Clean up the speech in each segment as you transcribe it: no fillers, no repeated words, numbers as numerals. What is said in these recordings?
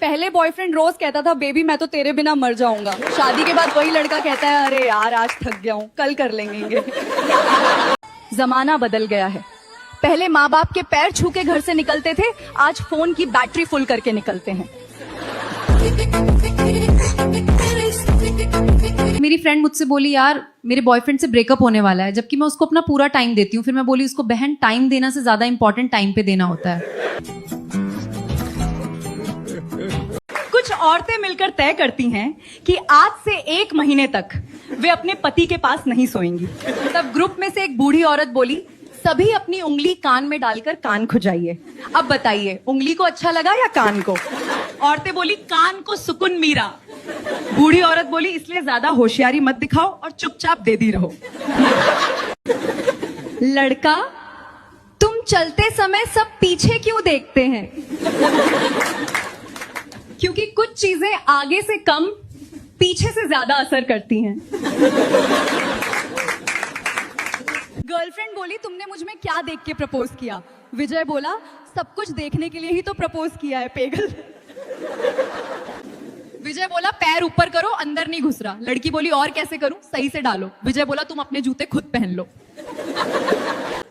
पहले बॉयफ्रेंड रोज कहता था बेबी मैं तो तेरे बिना मर जाऊंगा। शादी के बाद वही लड़का कहता है अरे यार आज थक गया हूँ, कल कर लेंगे। जमाना बदल गया है। पहले माँ बाप के पैर छू के घर से निकलते थे, आज फोन की बैटरी फुल करके निकलते हैं। मेरी फ्रेंड मुझसे बोली यार मेरे बॉयफ्रेंड से ब्रेकअप होने वाला है, जबकि मैं उसको अपना पूरा टाइम देती हूँ। फिर मैं बोली उसको बहन टाइम देना से ज्यादा इंपॉर्टेंट टाइम पे देना होता है। कुछ औरतें मिलकर तय करती हैं कि आज से 1 महीने तक वे अपने पति के पास नहीं सोएंगी। तब ग्रुप में से एक बूढ़ी औरत बोली सभी अपनी उंगली कान में डालकर कान खुजाइए। अब बताइए उंगली को अच्छा लगा या कान को? औरतें बोली कान को सुकून मीरा। बूढ़ी औरत बोली इसलिए ज्यादा होशियारी मत दिखाओ और चुपचाप दे दी रहो। लड़का तुम चलते समय सब पीछे क्यों देखते हैं? क्योंकि कुछ चीजें आगे से कम पीछे से ज्यादा असर करती हैं। गर्लफ्रेंड बोली तुमने मुझ में क्या देख के प्रपोज किया? विजय बोला सब कुछ देखने के लिए ही तो प्रपोज किया है पेगल। विजय बोला पैर ऊपर करो अंदर नहीं घुस रहा। लड़की बोली और कैसे करूं? सही से डालो। विजय बोला तुम अपने जूते खुद पहन लो।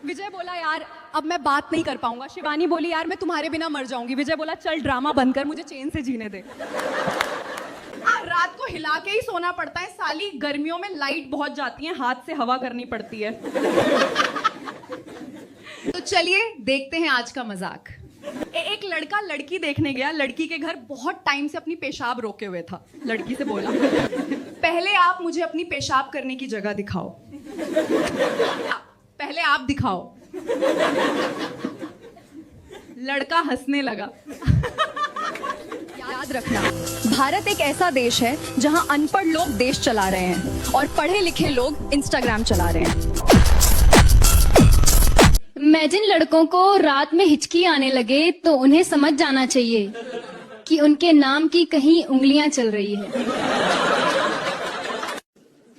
विजय बोला यार अब मैं बात नहीं कर पाऊंगा। शिवानी बोली यार मैं तुम्हारे बिना मर जाऊंगी। विजय बोला चल ड्रामा बंद कर, मुझे चैन से जीने दे। रात को हिला के ही सोना पड़ता है साली, गर्मियों में लाइट बहुत जाती है, हाथ से हवा करनी पड़ती है। तो चलिए देखते हैं आज का मजाक। एक लड़का लड़की देखने गया, लड़की के घर बहुत टाइम से अपनी पेशाब रोके हुए था। लड़की से बोला पहले आप मुझे अपनी पेशाब करने की जगह दिखाओ। पहले आप दिखाओ। लड़का हंसने लगा। याद रखना भारत एक ऐसा देश है जहां अनपढ़ लोग देश चला रहे हैं और पढ़े लिखे लोग इंस्टाग्राम चला रहे हैं। मैं जिन लड़कों को रात में हिचकी आने लगे तो उन्हें समझ जाना चाहिए कि उनके नाम की कहीं उंगलियां चल रही है।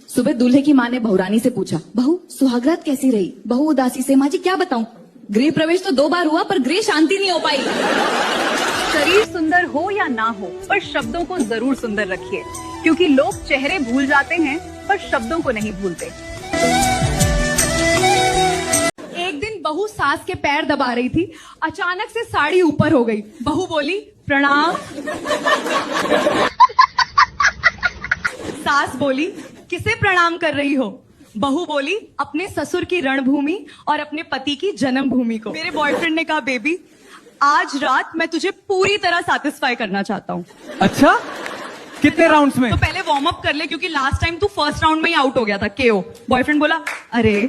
सुबह दूल्हे की माँ ने बहुरानी से पूछा बहू सुहागरात कैसी रही? बहू उदासी से माँ जी क्या बताऊं, गृह प्रवेश तो 2 बार हुआ पर गृह शांति नहीं हो पाई। शरीर सुंदर हो या ना हो पर शब्दों को जरूर सुंदर रखिए, क्योंकि लोग चेहरे भूल जाते हैं पर शब्दों को नहीं भूलते। एक दिन बहू सास के पैर दबा रही थी, अचानक से साड़ी ऊपर हो गई। बहू बोली प्रणाम। सास बोली किसे प्रणाम कर रही हो? बहू बोली अपने ससुर की रणभूमि और अपने पति की जन्मभूमि को। मेरे बॉयफ्रेंड ने कहा बेबी आज रात मैं तुझे पूरी तरह सैटिस्फाई करना चाहता हूँ। अच्छा कितने राउंड्स में? तो पहले वार्म अप कर ले क्योंकि लास्ट टाइम तू फर्स्ट राउंड में ही आउट हो गया था, केओ। बॉयफ्रेंड बोला अरे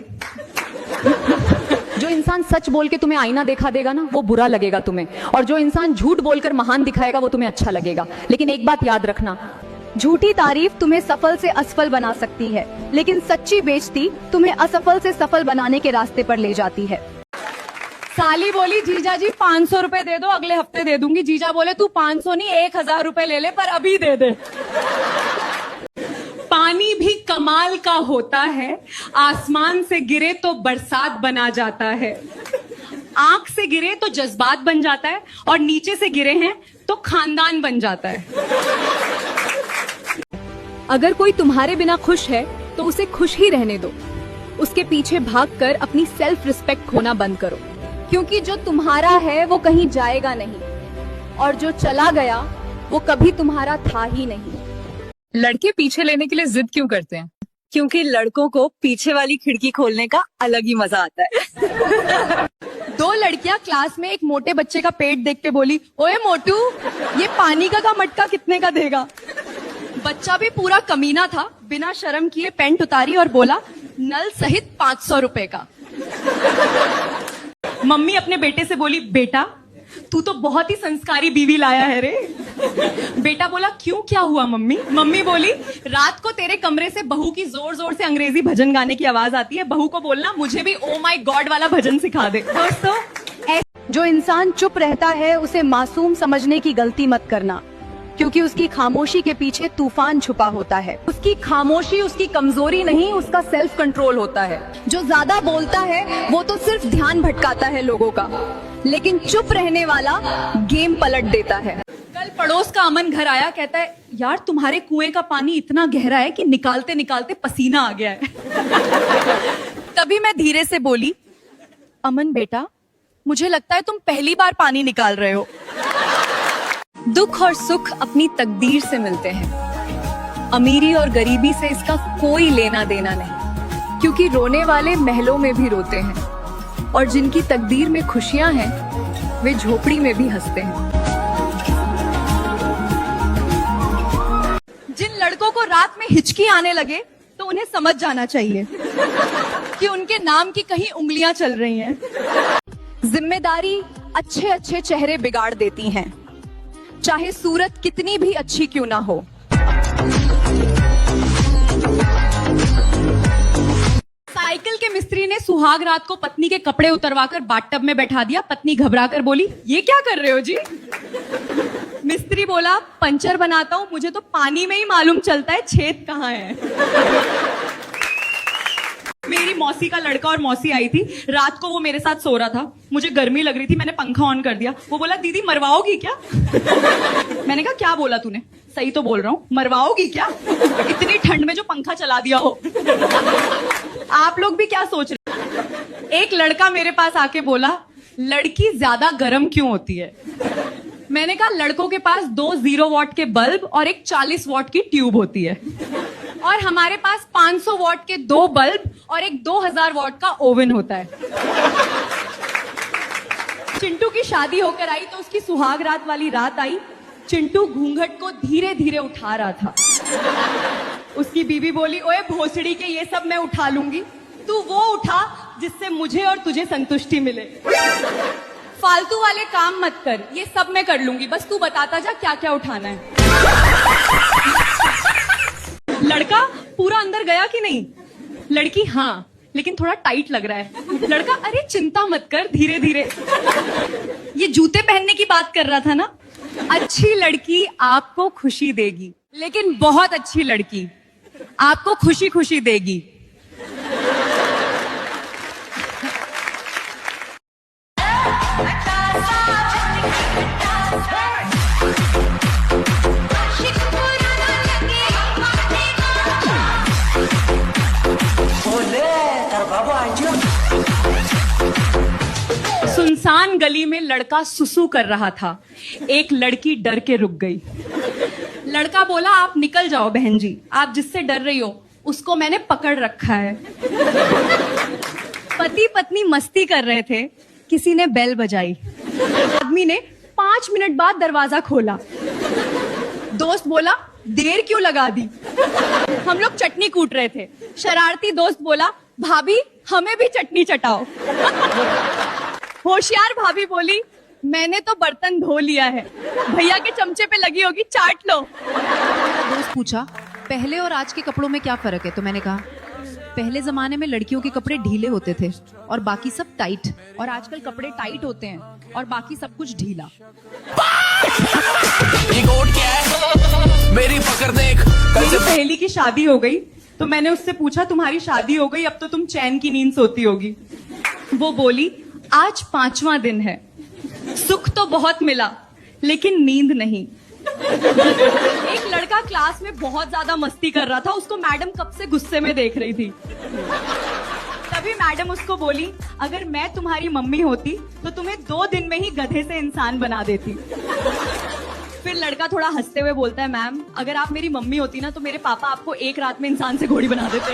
जो इंसान सच बोल के तुम्हें आईना देखा देगा ना वो बुरा लगेगा तुम्हें, और जो इंसान झूठ बोलकर महान दिखाएगा वो तुम्हें अच्छा लगेगा। लेकिन एक बात याद रखना, झूठी तारीफ तुम्हें सफल से असफल बना सकती है, लेकिन सच्ची बेइज्जती तुम्हें असफल से सफल बनाने के रास्ते पर ले जाती है। साली बोली जीजा जी 500 रुपए दे दो, अगले हफ्ते दे दूंगी। जीजा बोले तू 500 नहीं 1000 रुपए ले ले पर अभी दे दे। पानी भी कमाल का होता है, आसमान से गिरे तो बरसात बना जाता है, आंख से गिरे तो जज्बात बन जाता है, और नीचे से गिरे हैं तो खानदान बन जाता है। अगर कोई तुम्हारे बिना खुश है तो उसे खुश ही रहने दो। उसके पीछे भागकर अपनी सेल्फ रिस्पेक्ट खोना बंद करो, क्योंकि जो तुम्हारा है वो कहीं जाएगा नहीं, और जो चला गया वो कभी तुम्हारा था ही नहीं। लड़के पीछे लेने के लिए जिद क्यों करते हैं? क्योंकि लड़कों को पीछे वाली खिड़की खोलने का अलग ही मजा आता है। 2 लड़कियां क्लास में एक मोटे बच्चे का पेट देख के बोली ओए मोटू ये पानी का मटका कितने का देगा? बच्चा भी पूरा कमीना था, बिना शर्म किए पैंट उतारी और बोला नल सहित 500 रुपए का। मम्मी अपने बेटे से बोली बेटा तू तो बहुत ही संस्कारी बीवी लाया है रे। बेटा बोला क्यों क्या हुआ मम्मी? मम्मी बोली रात को तेरे कमरे से बहू की जोर जोर से अंग्रेजी भजन गाने की आवाज आती है, बहू को बोलना मुझे भी ओ माय गॉड वाला भजन सिखा दे। दोस्तों जो इंसान चुप रहता है उसे मासूम समझने की गलती मत करना, क्योंकि उसकी खामोशी के पीछे तूफान छुपा होता है। उसकी खामोशी उसकी कमजोरी नहीं, उसका सेल्फ कंट्रोल होता है। जो ज्यादा बोलता है वो तो सिर्फ ध्यान भटकाता है लोगों का, लेकिन चुप रहने वाला गेम पलट देता है। कल कल पड़ोस का अमन घर आया, कहता है यार तुम्हारे कुएं का पानी इतना गहरा है कि निकालते निकालते पसीना आ गया है। तभी मैं धीरे से बोली, अमन बेटा मुझे लगता है तुम पहली बार पानी निकाल रहे हो। दुख और सुख अपनी तकदीर से मिलते हैं, अमीरी और गरीबी से इसका कोई लेना देना नहीं, क्योंकि रोने वाले महलों में भी रोते हैं और जिनकी तकदीर में खुशियां हैं वे झोपड़ी में भी हंसते हैं। जिन लड़कों को रात में हिचकी आने लगे तो उन्हें समझ जाना चाहिए कि उनके नाम की कहीं उंगलियां चल रही हैं। जिम्मेदारी अच्छे अच्छे चेहरे बिगाड़ देती हैं, चाहे सूरत कितनी भी अच्छी क्यों ना हो। साइकिल के मिस्त्री ने सुहाग रात को पत्नी के कपड़े उतरवाकर बाथटब में बैठा दिया। पत्नी घबराकर बोली, ये क्या कर रहे हो जी? मिस्त्री बोला, पंचर बनाता हूं, मुझे तो पानी में ही मालूम चलता है छेद कहाँ है। मेरी मौसी का लड़का और मौसी आई थी, रात को वो मेरे साथ सो रहा था, मुझे गर्मी लग रही थी, मैंने पंखा ऑन कर दिया। वो बोला, दीदी मरवाओगी क्या? मैंने कहा, क्या बोला तूने? सही तो बोल रहा हूँ, मरवाओगी क्या? इतनी ठंड में जो पंखा चला दिया हो। आप लोग भी क्या सोच रहे? एक लड़का मेरे पास आके बोला, लड़की ज्यादा गर्म क्यों होती है? मैंने कहा, लड़कों के पास 2 0 वॉट के बल्ब और एक 40 वॉट की ट्यूब होती है, और हमारे पास 500 वॉट के 2 बल्ब और एक 2000 वॉट का ओवन होता है। चिंटू की शादी होकर आई तो उसकी सुहाग रात वाली रात आई। चिंटू घूंघट को धीरे धीरे उठा रहा था। उसकी बीवी बोली, ओए भोसड़ी के ये सब मैं उठा लूंगी, तू वो उठा जिससे मुझे और तुझे संतुष्टि मिले। फालतू वाले काम मत कर, ये सब मैं कर लूंगी, बस तू बताता जा क्या क्या उठाना है। लड़का पूरा अंदर गया कि नहीं? लड़की, हाँ लेकिन थोड़ा टाइट लग रहा है। लड़का, अरे चिंता मत कर, धीरे धीरे। ये जूते पहनने की बात कर रहा था ना। अच्छी लड़की आपको खुशी देगी, लेकिन बहुत अच्छी लड़की आपको खुशी खुशी देगी। सुनसान गली में लड़का सुसु कर रहा था, एक लड़की डर के रुक गई। लड़का बोला, आप निकल जाओ बहन जी, आप जिससे डर रही हो उसको मैंने पकड़ रखा है। पति पत्नी मस्ती कर रहे थे, किसी ने बेल बजाई। आदमी ने 5 मिनट बाद दरवाजा खोला। दोस्त बोला, देर क्यों लगा दी? हम लोग चटनी कूट रहे थे। शरारती दोस्त बोला, भाभी हमें भी चटनी चटाओ। होशियार भाभी बोली, मैंने तो बर्तन धो लिया है, भैया के चमचे पे लगी होगी, चाट लो। दोस्त पूछा, पहले और आज के कपड़ों में क्या फर्क है? तो मैंने कहा, पहले जमाने में लड़कियों के कपड़े ढीले होते थे और बाकी सब टाइट, और आजकल कपड़े टाइट होते हैं और बाकी सब कुछ ढीला। ये कोट क्या है? मेरी पकड़ देख। मेरी सहेली की शादी हो गई तो मैंने उससे पूछा, तुम्हारी शादी हो गई, अब तो तुम चैन की नींद सोती होगी। वो बोली, आज 5वां दिन है, सुख तो बहुत मिला लेकिन नींद नहीं। एक लड़का क्लास में बहुत ज्यादा मस्ती कर रहा था, उसको मैडम कब से गुस्से में देख रही थी। तभी मैडम उसको बोली, अगर मैं तुम्हारी मम्मी होती तो तुम्हें 2 दिन में ही गधे से इंसान बना देती। फिर लड़का थोड़ा हंसते हुए बोलता है, मैम अगर आप मेरी मम्मी होती ना तो मेरे पापा आपको एक रात में इंसान से घोड़ी बना देते।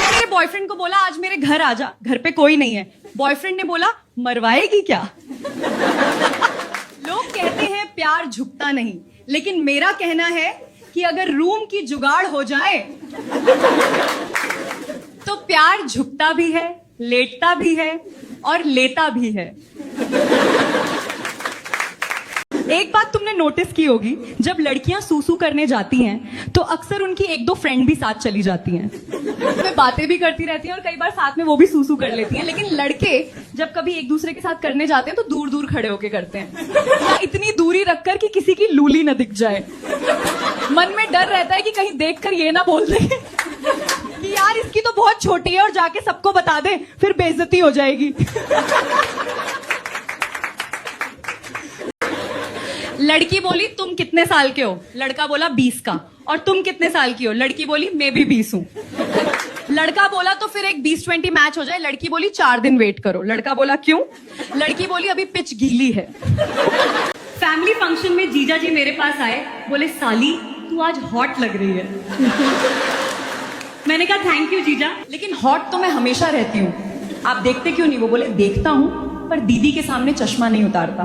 मेरे बॉयफ्रेंड को बोला, आज मेरे घर आ जा, घर पे कोई नहीं है। बॉयफ्रेंड ने बोला, मरवाएगी क्या? लोग कहते हैं प्यार झुकता नहीं, लेकिन मेरा कहना है कि अगर रूम की जुगाड़ हो जाए तो प्यार झुकता भी है, लेटता भी है और लेता भी है। एक बात तुमने नोटिस की होगी, जब लड़कियां सूसू करने जाती हैं तो अक्सर उनकी 1-2 फ्रेंड भी साथ चली जाती हैं। वे बातें भी करती रहती हैं और कई बार साथ में वो भी सूसू कर लेती हैं। लेकिन लड़के जब कभी एक दूसरे के साथ करने जाते हैं तो दूर दूर खड़े होके करते हैं, या इतनी दूरी रखकर कि किसी की लूली न दिख जाए। मन में डर रहता है कि कहीं देखकर ये ना बोल दे कि यार इसकी तो बहुत छोटी है और जाके सबको बता दे, फिर बेइज्जती हो जाएगी। लड़की बोली तुम कितने साल के हो? लड़का बोला 20 का। और तुम कितने साल की हो? लड़की बोली मैं भी 20 हूं। लड़का बोला तो फिर एक 20-20 मैच हो जाए। लड़की बोली 4 दिन वेट करो। लड़का बोला क्यों? लड़की बोली अभी पिच गीली है। फैमिली फंक्शन में जीजा जी मेरे पास आए, बोले साली तू आज हॉट लग रही है। मैंने कहा थैंक यू जीजा, लेकिन हॉट तो मैं हमेशा रहती हूँ, आप देखते क्यों नहीं? वो बोले देखता हूं पर दीदी के सामने चश्मा नहीं उतारता।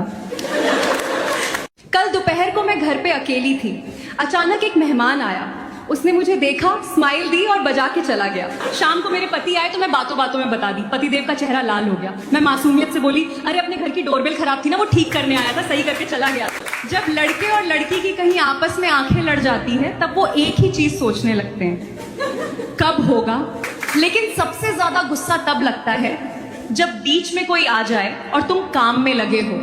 कल दोपहर को मैं घर पे अकेली थी, अचानक एक मेहमान आया, उसने मुझे देखा, स्माइल दी और बजा के चला गया। शाम को मेरे पति आए तो मैं बातों बातों में बता दी। पतिदेव का चेहरा लाल हो गया। मैं मासूमियत से बोली अरे अपने घर की डोरबेल खराब थी ना, वो ठीक करने आया था, सही करके चला गया। जब लड़के और लड़की की कहीं आपस में आंखें लड़ जाती हैं तब वो एक ही चीज सोचने लगते हैं, कब होगा। लेकिन सबसे ज्यादा गुस्सा तब लगता है जब बीच में कोई आ जाए और तुम काम में लगे हो।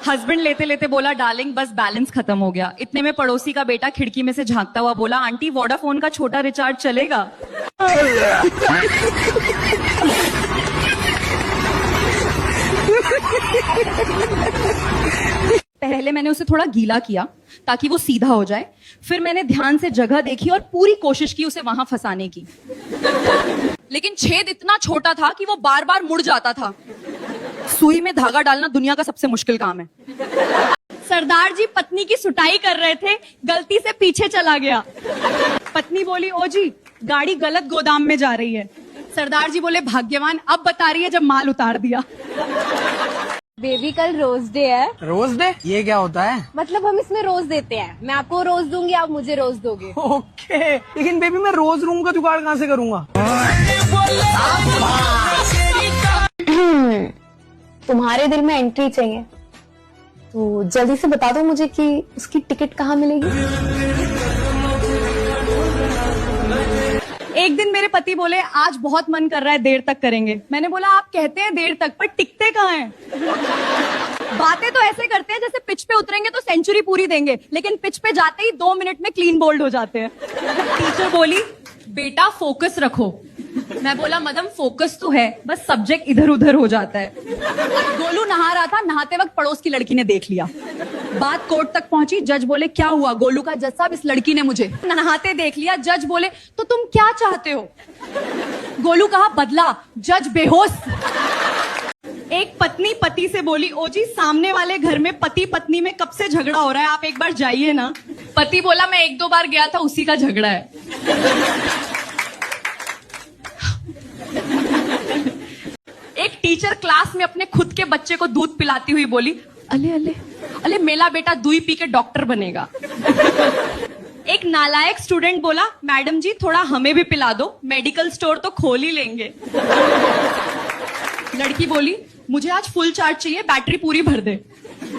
हस्बैंड लेते लेते बोला डार्लिंग बस बैलेंस खत्म हो गया। इतने में पड़ोसी का बेटा खिड़की में से झांकता हुआ बोला आंटी वोडाफोन का छोटा रिचार्ज चलेगा? पहले मैंने उसे थोड़ा गीला किया ताकि वो सीधा हो जाए, फिर मैंने ध्यान से जगह देखी और पूरी कोशिश की उसे वहां फंसाने की, लेकिन छेद इतना छोटा था कि वो बार बार मुड़ जाता था। सुई में धागा डालना दुनिया का सबसे मुश्किल काम है। सरदार जी पत्नी की सुटाई कर रहे थे, गलती से पीछे चला गया। पत्नी बोली ओ जी गाड़ी गलत गोदाम में जा रही है। सरदार जी बोले भाग्यवान, अब बता रही है जब माल उतार दिया। बेबी कल रोज डे है। रोज डे ये क्या होता है? मतलब हम इसमें रोज देते हैं, मैं आपको रोज दूंगी, आप मुझे रोज दोगे। ओके, लेकिन बेबी मैं रोज रूम का जुगाड़ कहाँ से करूँगा? तुम्हारे दिल में एंट्री चाहिए तो जल्दी से बता दो मुझे कि उसकी टिकट कहाँ मिलेगी। एक दिन मेरे पति बोले आज बहुत मन कर रहा है, देर तक करेंगे। मैंने बोला आप कहते हैं देर तक, पर टिकते कहाँ हैं? बातें तो ऐसे करते हैं जैसे पिच पे उतरेंगे तो सेंचुरी पूरी देंगे, लेकिन पिच पे जाते ही 2 मिनट में क्लीन बोल्ड हो जाते हैं। टीचर बोली बेटा फोकस रखो। मैं बोला मैडम फोकस तो है, बस सब्जेक्ट इधर उधर हो जाता है। गोलू नहा रहा था, नहाते वक्त पड़ोस की लड़की ने देख लिया। बात कोर्ट तक पहुंची, जज बोले क्या हुआ? गोलू का जज साहब इस लड़की ने मुझे नहाते देख लिया। जज बोले तो तुम क्या चाहते हो? गोलू कहा बदला। जज बेहोश। एक पत्नी पति से बोली ओ जी सामने वाले घर में पति पत्नी में कब से झगड़ा हो रहा है, आप एक बार जाइए ना। पति बोला मैं 1-2 बार गया था, उसी का झगड़ा है। एक टीचर क्लास में अपने खुद के बच्चे को दूध पिलाती हुई बोली अले अले अले मेरा बेटा दूध पी के डॉक्टर बनेगा। एक नालायक स्टूडेंट बोला मैडम जी थोड़ा हमें भी पिला दो, मेडिकल स्टोर तो खोल ही लेंगे। लड़की बोली मुझे आज फुल चार्ज चाहिए, बैटरी पूरी भर दे।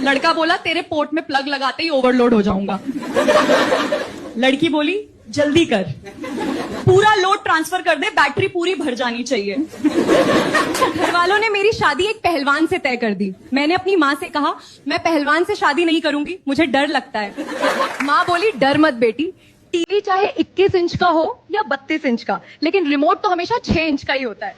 लड़का बोला तेरे पोर्ट में प्लग लगाते ही ओवरलोड हो जाऊंगा। लड़की बोली जल्दी कर, पूरा लोड ट्रांसफर कर दे, बैटरी पूरी भर जानी चाहिए। घर वालों ने मेरी शादी एक पहलवान से तय कर दी। मैंने अपनी माँ से कहा मैं पहलवान से शादी नहीं करूंगी, मुझे डर लगता है। माँ बोली डर मत बेटी, टीवी चाहे 21 इंच का हो या 32 इंच का, लेकिन रिमोट तो हमेशा 6 इंच का ही होता है।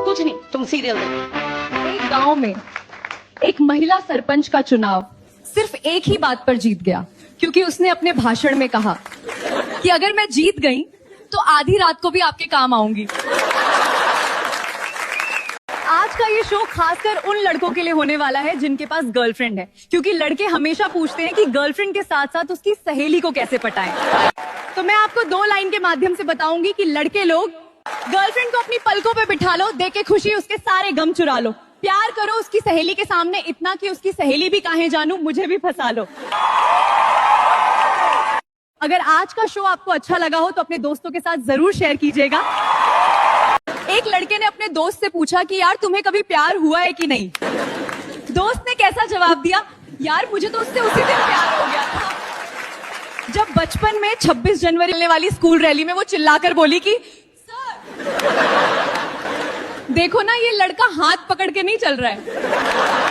कुछ नहीं, तुम सीरियल देखो। एक गांव में एक महिला सरपंच का चुनाव सिर्फ एक ही बात पर जीत गया, क्योंकि उसने अपने भाषण में कहा कि अगर मैं जीत गई तो आधी रात को भी आपके काम आऊंगी। आज का ये शो खासकर उन लड़कों के लिए होने वाला है जिनके पास गर्लफ्रेंड है, क्योंकि लड़के हमेशा पूछते हैं कि गर्लफ्रेंड के साथ साथ उसकी सहेली को कैसे पटाएं। तो मैं आपको 2 लाइन के माध्यम से बताऊंगी कि लड़के लोग गर्लफ्रेंड को अपनी पलकों पे बिठा लो, दे के खुशी उसके सारे गम चुरा लो, प्यार करो उसकी सहेली के सामने इतना कि उसकी सहेली भी काहे जानू, मुझे भी फंसा लो। अगर आज का शो आपको अच्छा लगा हो तो अपने दोस्तों के साथ जरूर शेयर कीजिएगा। एक लड़के ने अपने दोस्त से पूछा कि यार तुम्हें कभी प्यार हुआ है कि नहीं? दोस्त ने कैसा जवाब दिया, यार मुझे तो उससे उसी दिन प्यार हो गया था जब बचपन में 26 जनवरी चलने वाली स्कूल रैली में वो चिल्लाकर बोली कि देखो ना, ये लड़का हाथ पकड़ के नहीं चल रहा है,